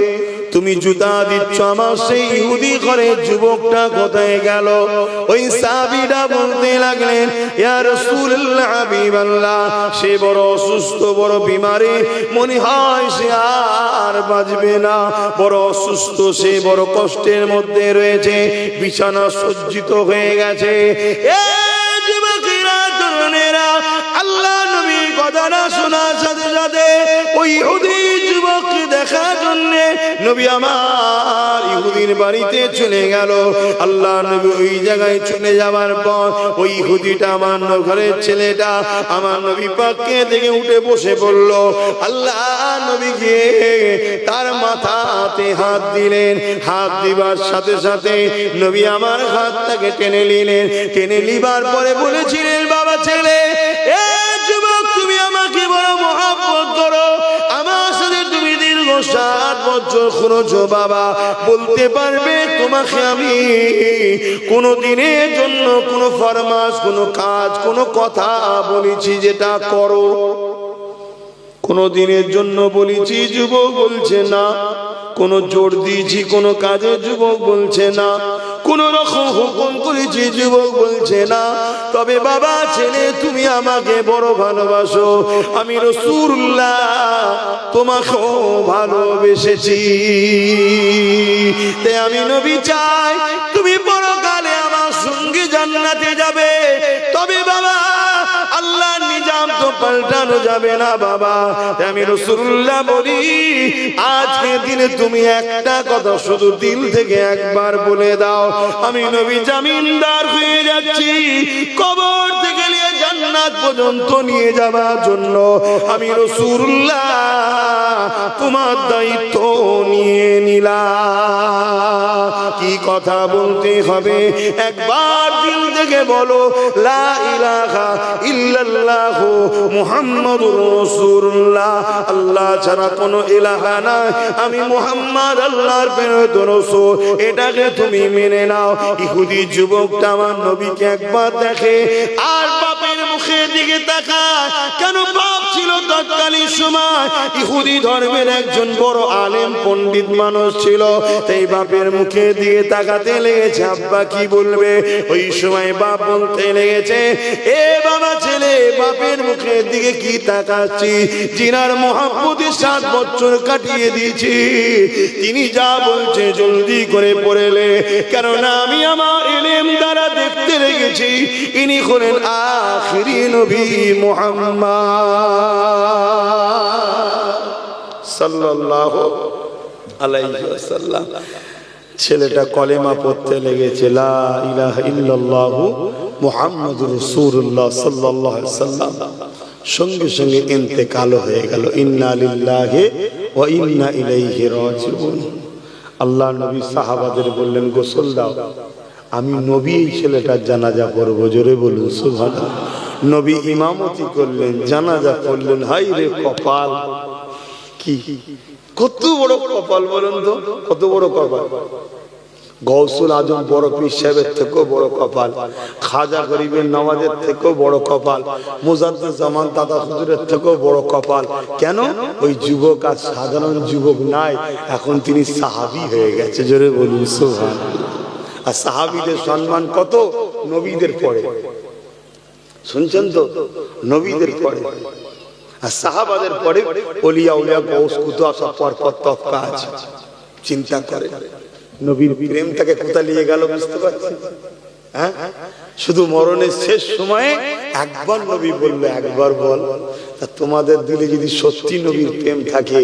তুমি জুতা দিচ্ছ, আমার সেই ইহুদি ঘরের যুবকটা কোথায় গেল? ওই সাহাবীরা বলতে লাগলেন, ইয়া রাসূলুল্লাহ, হাবিবাল্লাহ, সে বড় অসুস্থ, বড় বিমারে, মনে হয় সে আর বাঁচবে না, বড় অসুস্থ, সে বড় কষ্টের মধ্যে রয়েছে, বিছানা সজ্জিত হয়ে গেছে। এই যুবকেরা, তরুণেরা, আল্লাহ নবীর কথাটা শোনার সাথে সাথে ওই ওই ইহুদি যুবককে দেখার জন্য নবী আমার ইহুদির বাড়িতে চলে গেল। আল্লাহ নবী ওই জায়গায় চলে যাওয়ার পর ওই ইহুদিটা আমার ঘরের ছেলেটা আমার নবী পাককে দেখে উঠে বসে পড়ল। আল্লাহ নবী গিয়ে তার মাথাতে হাত দিলেন। হাত দিবার সাথে সাথে নবী আমার হাতটাকে টেনে নিলেন। টেনে নিবার পরে বলেছিলেন, বাবা ছেলে, এ যুবক, তুমি আমাকে বড় মহব্বত করো, আমার সাথে তুমি দীর্ঘ 7 বছর শুনেছো বাবা, বলতে পারবে তোমাকে আমি কোনো দিনের জন্য কোনো ফরমাস, কোনো কাজ, কোনো কথা বলেছি যেটা করো? কোনো দিনের জন্য বলেছি? যুবক বলছে না। কোনো জোর দিয়েছি কোনো কাজে? যুবক বলছে না। কোন রকম হুকুম করেছি? যুবক বলছে না। তবে বাবা ছেলে, তুমি আমাকে বড় ভালোবাসো, আমি রাসূলুল্লাহ তোমাকেও ভালোবেসেছি, তাই আমি নবী চাই তুমি পরকালে আমার সঙ্গে জান্নাতে যাবে। তবে বাবা আল্লাহর নিজাম তো পাল্টানো যাবে না বাবা, তাই আমি রাসূলুল্লাহ বলি, আজকে দিনে তুমি একটা কথা শুধু দিল থেকে একবার বলে দাও, আমি নবী জামিনদার হয়ে যাচ্ছি, কবর থেকে নিয়ে জান্নাত পর্যন্ত নিয়ে যাওয়ার জন্য আমি রাসূলুল্লাহ তোমার দায়িত্ব নিয়ে নিলাম। কি কথা বলতে হবে? একবার দিল থেকে বলো, লা ইলাহা ইল্লাল্লাহ মুহাম্মাদুর রাসূলুল্লাহ, আল্লাহ ছাড়া কোনো ইলাহা নাই, আমি মুহাম্মদ আল্লাহর প্রেরিত রাসূল, এটাকে তুমি মেনে নাও। ইহুদি যুবকটা আমার নবীকে একবার দেখে আর বাপের মুখের দিকে তাকায়। কেন? বাপ ছিল তৎকালীন সময় ইহুদি ধর্মের একজন বড় আলেম পণ্ডিত মানুষ ছিল, তাই বাপের মুখের দিকে তাকাতে লেগেছে, আব্বা কি বলবে? ওই সময় বাপ বলতে লেগেছে, এ বাবা ছেলে, বাপের মুখের দিকে কি তাকাচ্ছি? জিনার মহব্বতে 7 বছর কাটিয়ে দিয়েছি, তিনি যা বলছে জলদি করে পড়েলে, কেননা আমি আমার ইলম দ্বারা দেখতে লেগেছি ইনি হলেন আখিরি নবী মুহাম্মদ সাল্লাল্লাহু আলাইহি ওয়াসাল্লাম। ছেলেটা কলেমা পড়তে লেগেছে, লা ইলাহা ইল্লাল্লাহু মুহাম্মাদুর রাসূলুল্লাহ সাল্লাল্লাহু আলাইহি ওয়াসাল্লাম। সঙ্গে সঙ্গে ইন্তেকাল হয়ে গেল। ইন্না লিল্লাহি ওয়া ইন্না ইলাইহি রাজিউন। আল্লাহ নবী সাহাবাদের বললেন, গোসল দাও, আমি নবী এই ছেলেটার জানাজা পড়ব। জোরে বলুন সুবহানাল্লাহ। নবী ইমামতি করলেন, জানাজা পড়লেন। হাই রে কপাল! কি কত বড় কপাল বলুন তো, কত বড় কপাল! গৌসুল আজম বড় পীর সাহেবের থেকেও বড় কপাল, খাজা গরিবের নওয়াজের থেকেও বড় কপাল, মুজাদ্দিদ জামান দাদা হুজুরের থেকেও বড় কপাল। কেন? ওই যুবক আর সাধারণ যুবক নাই, এখন তিনি সাহাবী হয়ে গেছে। জোরে বলুন সুবহানাল্লাহ। আর সাহাবীদের সম্মান কত? নবীদের পরে। শুনছেন তো? নবীদের পরে আর সাহাবাদের পরে ওলিয়া উলিয়া গৌস কুতুব সব পরপর তফকা আছে। চিন্তা করে নবীর প্রেমটাকে কোথায় নিয়ে গেল, বুঝতে পারছেন? হ্যাঁ, শুধু মরণের শেষ সময়ে একবার নবী বললো, একবার বল। তা তোমাদের দিলে যদি সত্যি নবীর প্রেম থাকে,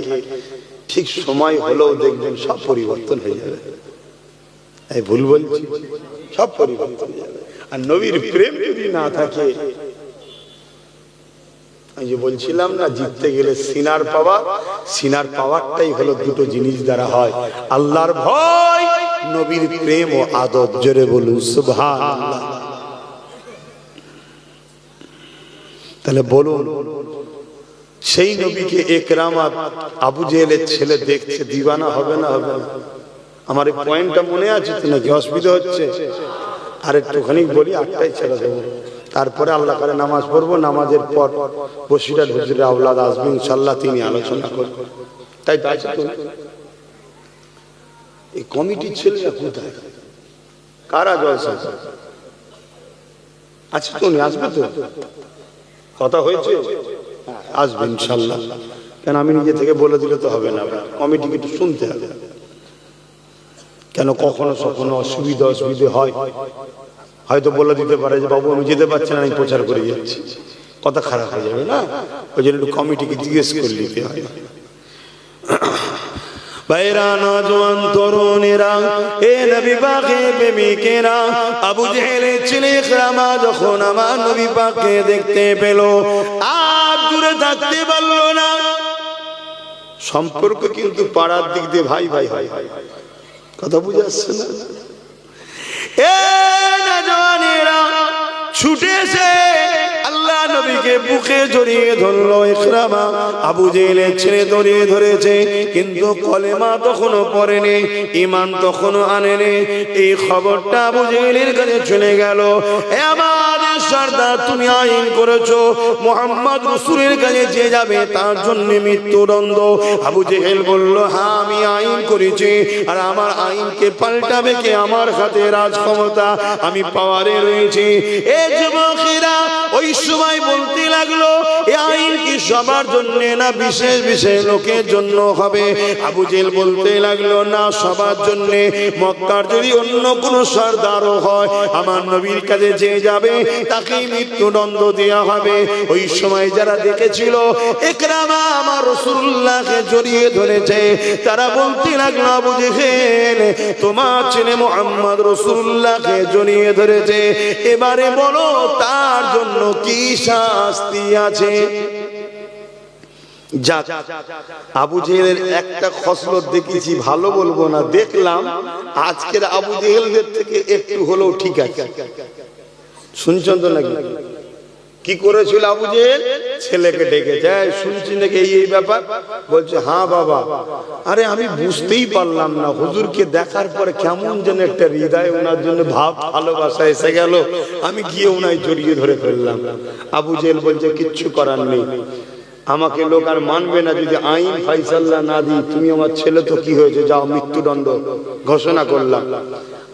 ঠিক সময় হলেও দেখবেন সব পরিবর্তন হয়ে যাবে। এই ভুল বলছি? সব পরিবর্তন হয়ে যাবে। আর নবীর প্রেম যদি না থাকে, আমি যে বলছিলাম না, জিততে গেলে সিনার পাওয়ার, সিনার পাওয়ারটাই হলো দুটো জিনিস দ্বারা হয়, আল্লাহর ভয়, নবীর প্রেম ও আদব। জোরে বলুন সুবহানাল্লাহ। তাহলে বলুন, সেই নবীকে একরামা আবু জেহেলের ছেলে দেখছে, দিওয়ানা হবে না? হবে না? আমার এই পয়েন্টটা মনে আছে তো নাকি? অসুবিধা হচ্ছে? আর একটুখানি বলি, 8টায় ছেড়ে দেবো, তারপরে আল্লাহ করে নামাজ পড়বো। নামাজের পর বসিরাট হুজুরের আওলাদ আসবে ইনশাআল্লাহ, তিনি আলোচনা করবেন। তাই তো আছে তো? এই কমিটির ছেলেরা কোথায়? কারা জলসা আছে তো? আসবে তো? কথা হয়েছে? আসবে ইনশাআল্লাহ। কেন আমি নিজে থেকে বলে দিলে তো হবে না, কমিটিকে একটু শুনতে হবে। কেন কখনো কখনো অসুবিধে হয়, হয়তো বলে দিতে পারে যে বাবু আমি যেতে পারছি না, আমি প্রচার করে যাচ্ছি, কথা খারাপ হয়ে যাবে না? ওই জন্য একটু কমিটিকে জিজ্ঞেস করে নিতে হয়। ভাইরা নওজোয়ান তরুণেরা, এ নবী পাকের প্রেমিকেরা, আবু জেহেলের ছেলে ইকরামা যখন আমার নবী পাককে দেখতে পেল, আর দূরে থাকতে পারল না। সম্পর্ক কিন্তু পাড়ার দিক দিয়ে ভাই ভাই ভাই কথা বুঝে আসছে না? এ নওজোয়ানেরা ছুটে এসে আল্লাহ নবীকে বুকে জড়িয়ে ধরলো। ইকরামা আবু জেহেলের ছেলে জড়িয়ে ধরেছে, কিন্তু কলেমা তখনও পড়েনি, ঈমান তখনও আনেনি। এই খবরটা আবু জেহেলের কাছে চলে গেল। এ আমাদের সরদার, তুমি আইন করেছো মুহাম্মদ রাসূলের কাছে যে যাবে তার জন্য মৃত্যুদণ্ড। আবু জেহেল বলল, হ্যাঁ আমি আইন করেছি, আর আমার আইনকে পাল্টাবে কে? আমার হাতে রাজ ক্ষমতা, আমি পাওয়ারে রয়েছি। এ যুবকেরা ওই সময় বলতে লাগলো, এই আইন কি সবার জন্য না বিশেষ বিশেষ লোকের জন্য হবে? আবু জেহেল বলতে লাগলো, না সবার জন্য। মক্কার যদি অন্য কোন সরদারও হয়, আমার নবীর কাছে যে যাবে তাকে মৃত্যুদণ্ড দেওয়া হবে। ওই সময় যারা দেখেছিল ইকরামা আমার রাসূলুল্লাহকে জড়িয়ে ধরেছে, তারা বলতে লাগলো, আবু জেহেল তোমার ছেলে মুহাম্মদ রাসূলুল্লাহকে জড়িয়ে ধরেছে, এবারে বলো তার জন্য কি শাস্তি আছে? যাক, আবু জেহেলের একটা খসলত দেখেছি, ভালো বলবো না, দেখলাম আজকের আবু জেহেলদের থেকে একটু হলেও ঠিক আছে। শুনছেন তো নাকি? কি করেছিল আবু জেহেল? ছেলেকে ডেকেছে, শুনছি নাকি এই ব্যাপার? বলছে হ্যাঁ বাবা। আরে আমি বুঝতেই পারলাম না, হুজুরকে দেখার পরে কেমন যেন একটা হৃদয় ওনার জন্য ভাব ভালোবাসা এসে গেল, আমি গিয়ে ওনায় জড়িয়ে ধরে ফেললাম। আবু জেহেল বলছে কিচ্ছু করার নেই, আমাকে লোক আর মানবে না যদি আইন ফাইসাল্লা না দিই। তুমি আমার ছেলে তো কি হয়েছে, যাও মৃত্যুদণ্ড ঘোষণা করলাম।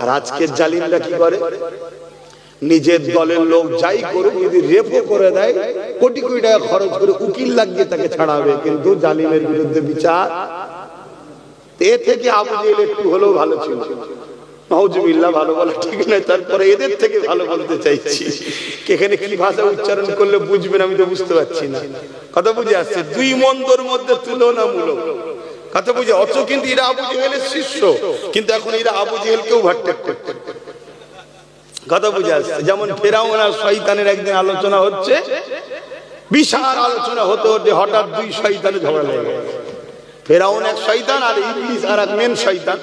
আর আজকের জালিমরা কি করে? নিজের দলের লোক যাই করুক, যদি রেপও করে দেয় কোটি কোটি টাকা খরচ করে উকিল লাগিয়ে তাকে ছাড়াবে, কিন্তু জালিমের বিরুদ্ধে বিচার। এ থেকে আবু জেহেল একটু হলেও ভালো ছিল। নাউজুবিল্লাহ, ভালো বলা ঠিক নয়, তারপরে এদের থেকে ভালো বলতে চাইছি। এখানে কি ভাষা উচ্চারণ করলে বুঝবেন আমি তো বুঝতে পারছি না। কথা বুঝে আসছে? দুই মন্দর মধ্যে তুলনামূলক কথা বুঝে। অথচ কিন্তু এরা আবু জেহেলের শিষ্য, কিন্তু এখন এরা আবু জেহেলকেও ভাট্টা করতে। কথা বুঝে আসছে? যেমন ফেরাউন আর শয়তানের একদিন আলোচনা হচ্ছে, বিশাল আলোচনা হতে হতে হঠাৎ দুই শয়তানে ঝগড়া লেগে গেল। ফেরাউন এক শয়তান আর ইবলিস আর এক মেন শয়তান।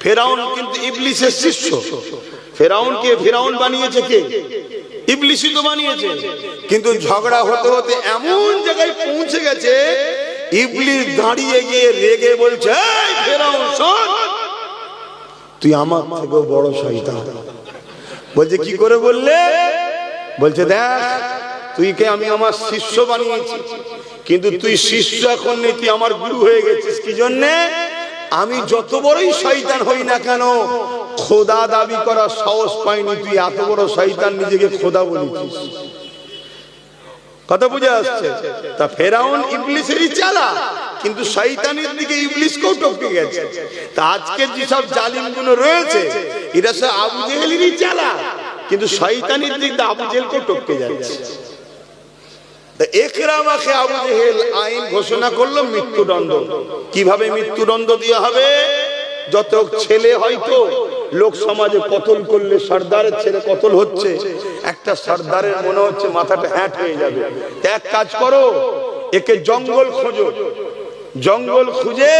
ফেরাউন কিন্তু ইবলিসের শিষ্য। ফেরাউনকে ফেরাউন বানিয়েছে কে? ইবলিসই তো বানিয়েছে। কিন্তু ঝগড়া হতে হতে এমন জায়গায় পৌঁছে গেছে, ইবলিস দাঁড়িয়ে গিয়ে রেগে বলছে, এই ফেরাউন শোন, তুই আমার থেকেও বড় শয়তান। বলছে কি করে বললে? বলছে দেখ, তুই কে আমি আমার শিষ্য বানিয়েছি, কিন্তু তুই শিষ্য এখন নেই, তুই আমার গুরু হয়ে গেছিস। কি জন্যে? আমি যত বড়ই শয়তান হই না কেন, খোদা দাবি করার সাহস পাইনি, তুই এত বড় শয়তান নিজেকে খোদা বলেছিস। কথা বুঝে আসছে? তা ফেরাউন ইবলিসেরই চালা, কিন্তু শয়তানের দিকে ইবলিসকেও টপকে গেছে। তা আজকে যেসব জালিমগুলো রয়েছে, এরা সব আবু জেহেলেরই চালা, কিন্তু শয়তানের দিক দিয়ে আবু জেহেলকেও টপকে যাচ্ছে। ইকরামাকে আবু জেহেল আইন ঘোষণা করলো মৃত্যুদণ্ড। কিভাবে মৃত্যুদণ্ড দেওয়া হবে? যত ছেলে হয়তো লোক সমাজে কতল করলে, সর্দারের ছেলে কতল হচ্ছে, একটা সর্দারের মনে হচ্ছে মাথাটা হ্যাট হয়ে যাবে। এক কাজ করো, একে জঙ্গল খোঁজো, জঙ্গল খুঁজে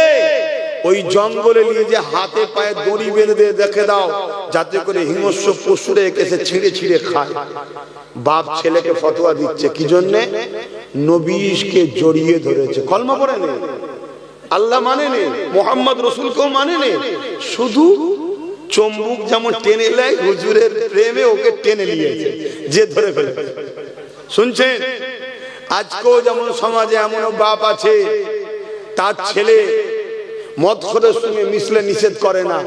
ওই জঙ্গলে নিয়ে যে হাতে পায়ে দড়ি বেঁধে দেখে দাও, যাতে করে হিংস্র পশুরে একে ছিঁড়ে ছিঁড়ে খায়। বাপ ছেলেকে ফতোয়া দিচ্ছে, কি জন্যে? নবীকে জড়িয়ে ধরেছে, কলমা পড়ে নে, আল্লাহ মানে নে, মুহাম্মদ রাসূলকেও মানে নে, শুধু চম্বুক যেমন টেনে নেয়, হুজুরের প্রেমে ওকে টেনে নিয়েছে, যে ধরে ফেলে। শুনছেন? আজকেও যেমন সমাজে এমন বাপ আছে, তার ছেলে মদখোরের সঙ্গে মিশলে নিষেধ করে না,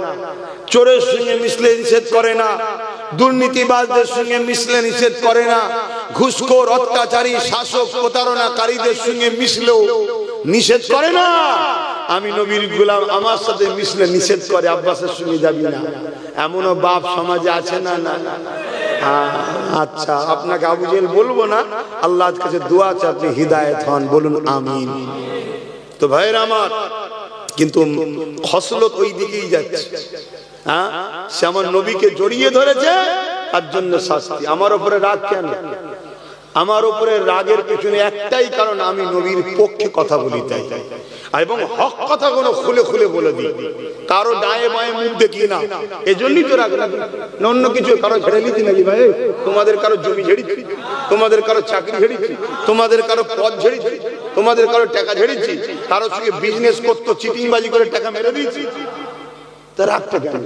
চোরের সঙ্গে মিশলে নিষেধ করে না, দুর্নীতিবাজদের সঙ্গে মিশলে নিষেধ করে না, ঘুষখোর অত্যাচারী শাসক প্রতারণাকারীদের সঙ্গে মিশলেও নিষেধ করে না। আমি নবীর গোলাম, আমার সাথে মিশলে নিষেধ করে, আব্বাসের সঙ্গে যাবি না। এমনও বাপ সমাজে আছে না? না। আচ্ছা, আপনাকে আবু জেহেল বলবো না, আল্লাহর কাছে দোয়া আছে আপনি হিদায়েত হন, বলুন আমিন। তো ভাইরা আমার, কিন্তু খসলত ওই দিকেই যাচ্ছে। হ্যাঁ, সে আমার নবীকে জড়িয়ে ধরেছে, তার জন্য শাস্তি। আমার উপরে রাগ কেন? আমার উপরে রাগের পেছনে একটাই কারণ, আমি নবীর পক্ষে কথা বলি তাই, এবং হক কথা কোনো খুলে খুলে বলে দিই, কারো ডায়ে বায়ে মুখ দেখি না। এজন্যই তো রাগ লাগে, না অন্য কিছু। কারো ঝেড়ে নিচ্ছি নাকি ভাই? তোমাদের কারো জমি ঝেড়েছি, তোমাদের কারো চাকরি ঝেড়েছি, তোমাদের কারো পদ ঝেড়েছি, তোমাদের কারো টাকা ঝেড়েছি, কারো সঙ্গে বিজনেস করতো চিটিংবাজি করে টাকা মেরে দিয়েছি, তা রাগটা কেন?